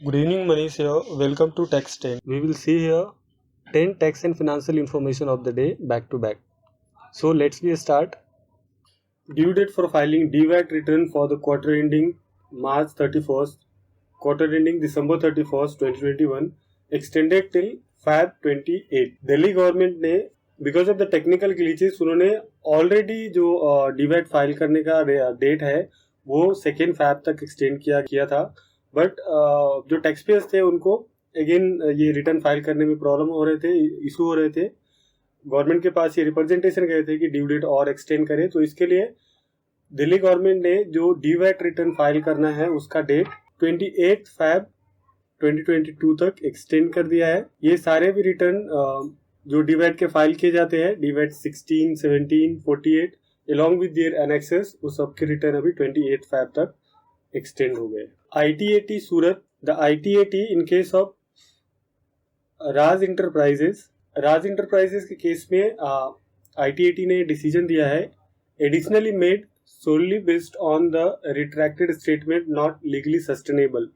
Good evening, Manish here. Welcome to Tax 10. We will see here 10 tax and financial information of the day back to back. So let's start. Due date for filing DVAT return for the quarter ending March 31st, quarter ending December 31st, 2021, extended till Feb 28. Delhi government ने because of the technical glitches उन्होंने already जो DVAT file करने का date है वो 2 Feb तक extend किया था, बट जो टैक्स पेयर्स थे उनको अगेन ये रिटर्न फाइल करने में प्रॉब्लम हो रहे थे, इशू हो रहे थे। गवर्नमेंट के पास ये रिप्रेजेंटेशन गए थे कि ड्यू डेट और एक्सटेंड करें, तो इसके लिए दिल्ली गवर्नमेंट ने जो DVAT रिटर्न फाइल करना है उसका डेट 28 Feb 2022 तक एक्सटेंड कर दिया है। ये सारे भी रिटर्न जो DVAT के फाइल किए जाते हैं, DVAT 16, 17, 48 along with their annexes, वो सबके रिटर्न अभी 28 Feb तक एक्सटेंड हो गए। ITAT Surat, the ITAT in case of Raj enterprises के केस में ITAT ने डिसीजन दिया है, additionally made solely based on the retracted statement not legally sustainable।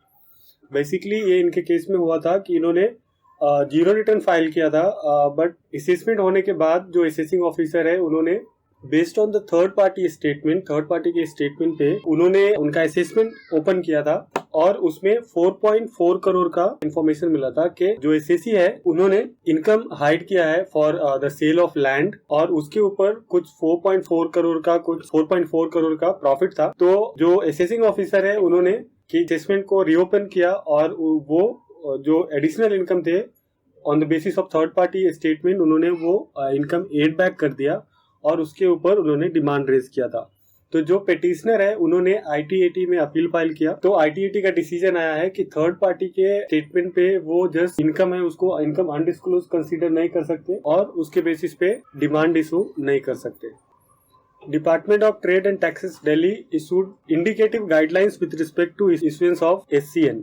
Basically ये इनके केस में हुआ था कि इन्होंने जीरो रिटर्न फाइल किया था, बट असेसमेंट होने के बाद जो असेसिंग ऑफिसर है उन्होंने based on the third party के स्टेटमेंट पे उन्होंने उनका असेसमेंट ओपन किया था और उसमें 4.4 करोड़ का इंफॉर्मेशन मिला था कि जो एसएसी है उन्होंने इनकम हाइड किया है for the sale of land, और उसके ऊपर कुछ 4.4 करोड़ का प्रॉफिट था। तो जो असेसिंग ऑफिसर है उन्होंने कि असेसमेंट को रीओपन किया और वो जो एडिशनल इनकम थे on the basis of third party statement उन्होंने वो इनकम एड बैक कर दिया और उसके ऊपर उन्होंने डिमांड रेज किया था। तो जो पेटिशनर है उन्होंने ITAT में अपील फाइल किया, तो ITAT का डिसीजन आया है कि थर्ड पार्टी के स्टेटमेंट पे वो जस्ट इनकम है उसको इनकम अनडिस्क्लोज कंसीडर नहीं कर सकते और उसके बेसिस पे डिमांड इशू नहीं कर सकते। Department of trade and taxes Delhi issued indicative guidelines with respect to issuance of SCN।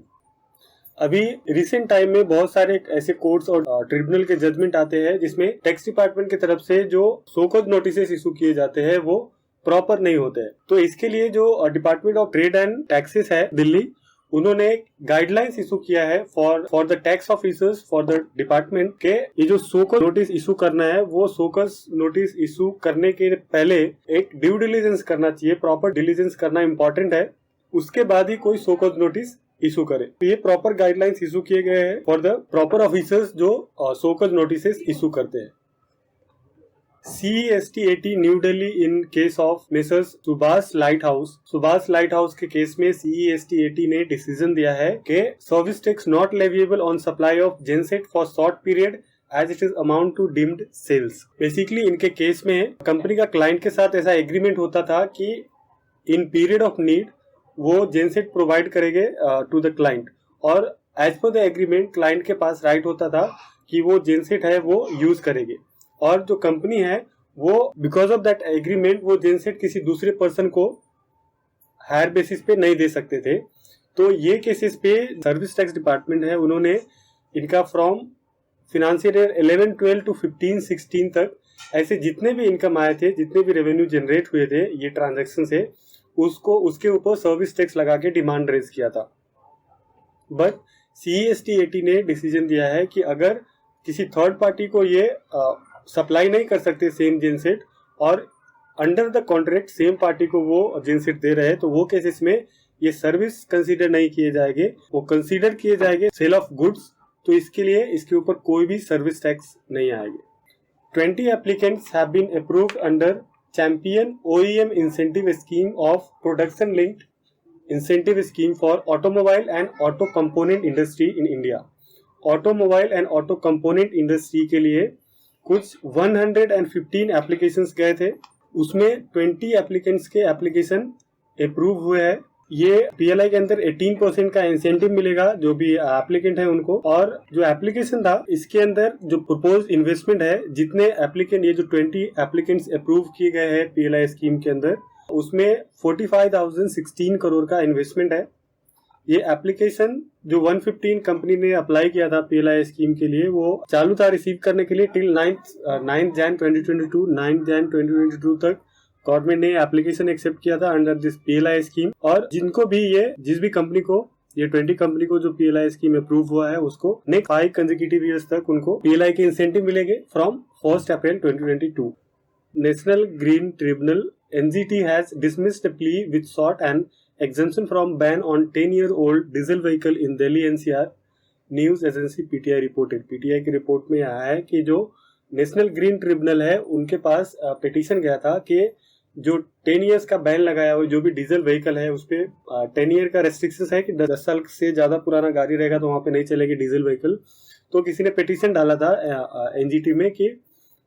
अभी रिसेंट टाइम में बहुत सारे ऐसे कोर्ट्स और ट्रिब्यूनल के जजमेंट आते हैं जिसमें टैक्स डिपार्टमेंट की तरफ से जो सोकॉज नोटिसेस इशू किए जाते हैं वो प्रॉपर नहीं होते हैं। तो इसके लिए जो department of trade and taxes है दिल्ली, उन्होंने गाइडलाइंस इशू किया है for the tax officers for the department के ये जो सोकॉज नोटिस इशू करना है वो सोकॉज नोटिस इशू करने के पहले एक ड्यू डिलिजेंस करना चाहिए, प्रॉपर डिलिजेंस करना इंपॉर्टेंट है, उसके बाद ही कोई सोकॉज नोटिस इशू करे। तो ये प्रॉपर गाइडलाइंस इशू किए गए हैं फॉर द प्रॉपर ऑफिसर्स जो सोकॉज नोटिसेस इशू करते हैं। CESTAT new Delhi in case of messrs Subhash light house के केस में CESTAT ने डिसीजन दिया है कि service tax not leviable on supply of genset for short period as it is amount to deemed sales. Basically इनके case में company का client के साथ ऐसा एग्रीमेंट होता था कि इन पीरियड ऑफ नीड वो जेनसेट प्रोवाइड करेंगे टू द क्लाइंट, और as per the agreement client के पास राइट होता था कि वो जेनसेट है वो यूज करेंगे, और जो कंपनी है वो बिकॉज ऑफ दैट एग्रीमेंट वो जेनसेट किसी दूसरे पर्सन को हायर बेसिस पे नहीं दे सकते थे। तो ये केसेस पे सर्विस टैक्स डिपार्टमेंट है उन्होंने इनका फ्रॉम फिनेंशियल ईयर 11-12 टू 15-16 तक ऐसे जितने भी इनकम आए थे, जितने भी रेवेन्यू जनरेट हुए थे ये ट्रांजेक्शन से, उसके ऊपर सर्विस टैक्स लगा के डिमांड रेज किया था। बट CESTAT ने डिसीजन दिया है कि अगर किसी थर्ड पार्टी को ये सप्लाई नहीं कर सकते सेम जेनसेट और under the contract same party को वो जेनसेट दे रहे हैं, तो वो केसेस में ये सर्विस कंसीडर नहीं किए जाएंगे, वो कंसीडर किए जाएंगे सेल ऑफ गुड्स। तो इसके लिए इसके ऊपर कोई भी सर्विस टैक्स नहीं आएगी। 20 applicants have been approved under champion OEM incentive scheme of production linked incentive scheme for automobile and auto component industry in India. Automobile and auto component industry के लिए कुछ 115 एप्लीकेशंस गए थे, उसमें 20 एप्लीकेंट्स के application approve हुए हैं। ये PLI के अंदर 18% का इंसेंटिव मिलेगा जो भी एप्लीकेंट है उनको, और जो एप्लीकेशन था इसके अंदर जो प्रपोज इन्वेस्टमेंट है, जितने एप्लीकेंट ये जो 20 एप्लीकेंट्स अप्रूव किए गए हैं PLI स्कीम के अंदर, उसमें 45,016 करोड़ का इन्वेस्टमेंट है। ये एप्लीकेशन जो 115 कंपनी ने अप्लाई किया था PLI स्कीम के लिए वो चालू था रिसीव करने के लिए टिल 9 Jan 2022 तक गवर्नमेंट ने एप्लीकेशन एक्सेप्ट किया था अंडर दिस PLI स्कीम। और जिनको भी ये जिस भी कंपनी को ये 20 कंपनी को जो PLI स्कीम अप्रूव हुआ है उसको नेक्स्ट 5 कंसेक्यूटिव ईयर्स तक उनको PLI के इंसेंटिव मिलेंगे from 1 April 2022। National green tribunal NGT has dismissed a plea which sought an exemption from ban on 10-year-old diesel vehicle in Delhi NCR। News agency PTI reported. PTI की report में आया है कि जो national green tribunal है उनके पास petition गया था कि जो 10 इयर्स का बैन लगाया हुआ जो भी डीजल व्हीकल है उस पर 10 ईयर का रेस्ट्रिक्शन है कि 10 साल से ज्यादा पुराना गाड़ी रहेगा तो वहां पे नहीं चलेगी डीजल व्हीकल। तो किसी ने पिटीशन डाला था NGT में कि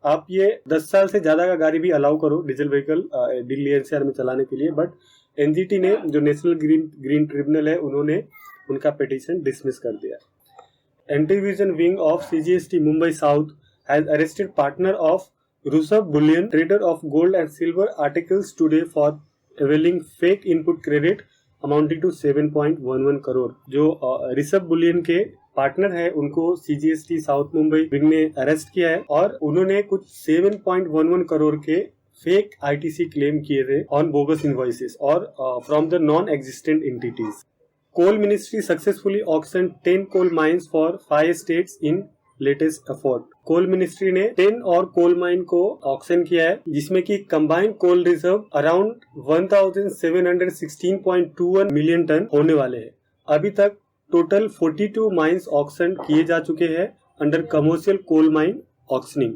आप ये 10 साल से ज्यादा का गाड़ी भी अलाउ करो डीजल व्हीकल दिल्ली NCR में चलाने के लिए, बट NGT ने जो नेशनल ग्रीन ट्रिब्यूनल है उन्होंने उनका पिटीशन डिसमिस कर दिया। Anti division wing of CGST Mumbai south has arrested partner of Rushabh Bullion, trader of gold and silver articles today for availing fake input credit amounting to 7.11 crore. जो Rishabh Boolean के partner है उनको CGST south Mumbai wing ने arrest किया है और उन्होंने कुछ 7.11 करोड़ के फेक ITC क्लेम किए थे ऑन बोगस इनवॉइसेस और from the non existent entities. Coal ministry successfully auction 10 coal mines for 5 states in latest effort. Coal ministry ने 10 और कोल माइन को ऑक्शन किया है जिसमें कि combined coal reserve around 1716.21 million ton होने वाले हैं। अभी तक टोटल 42 माइंस ऑक्शन किए जा चुके हैं under commercial coal mine auctioning.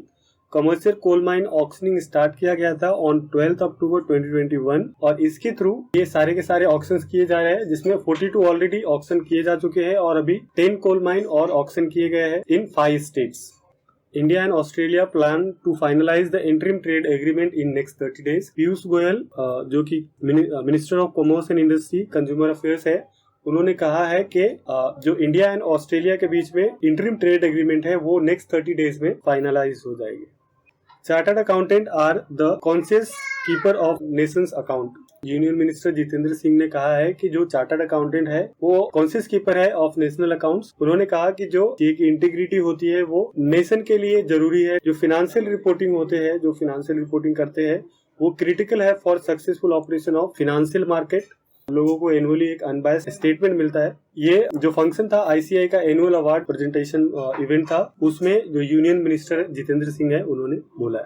Commercial coal mine auctioning start किया गया था ऑन 12 अक्टूबर 2021 और इसके थ्रू ये सारे के सारे ऑक्शंस किए जा रहे हैं जिसमें 42 ऑलरेडी ऑक्शन किए जा चुके हैं और अभी 10 कोल माइन और ऑक्शन किए गए हैं in 5 states. India and Australia plan to finalise the interim trade agreement in next 30 days. Piyush Goyal जो कि minister of commerce and industry consumer affairs है उन्होंने कहा है कि जो इंडिया एंड ऑस्ट्रेलिया के बीच में इंटरिम ट्रेड एग्रीमेंट है वो नेक्स्ट 30 डेज में फाइनलाइज हो जाएगी। Chartered accountant are the conscious keeper of nations account. Union minister Jitendra Singh ने कहा है कि जो चार्टर्ड अकाउंटेंट है वो कॉन्शियस कीपर है ऑफ नेशनल अकाउंट्स। उन्होंने कहा कि जो एक इंटीग्रिटी होती है वो नेशन के लिए जरूरी है। जो फाइनेंशियल रिपोर्टिंग होते हैं जो फाइनेंशियल रिपोर्टिंग करते हैं वो क्रिटिकल है for successful operation of financial market. लोगों को एनुअली एक अनबायस्ड स्टेटमेंट मिलता है। ये जो फंक्शन था ICI का एनुअल अवार्ड प्रेजेंटेशन इवेंट था उसमें जो यूनियन मिनिस्टर जितेंद्र सिंह है उन्होंने बोला है।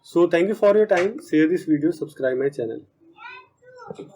So thank you for your time. Share this video, subscribe my channel.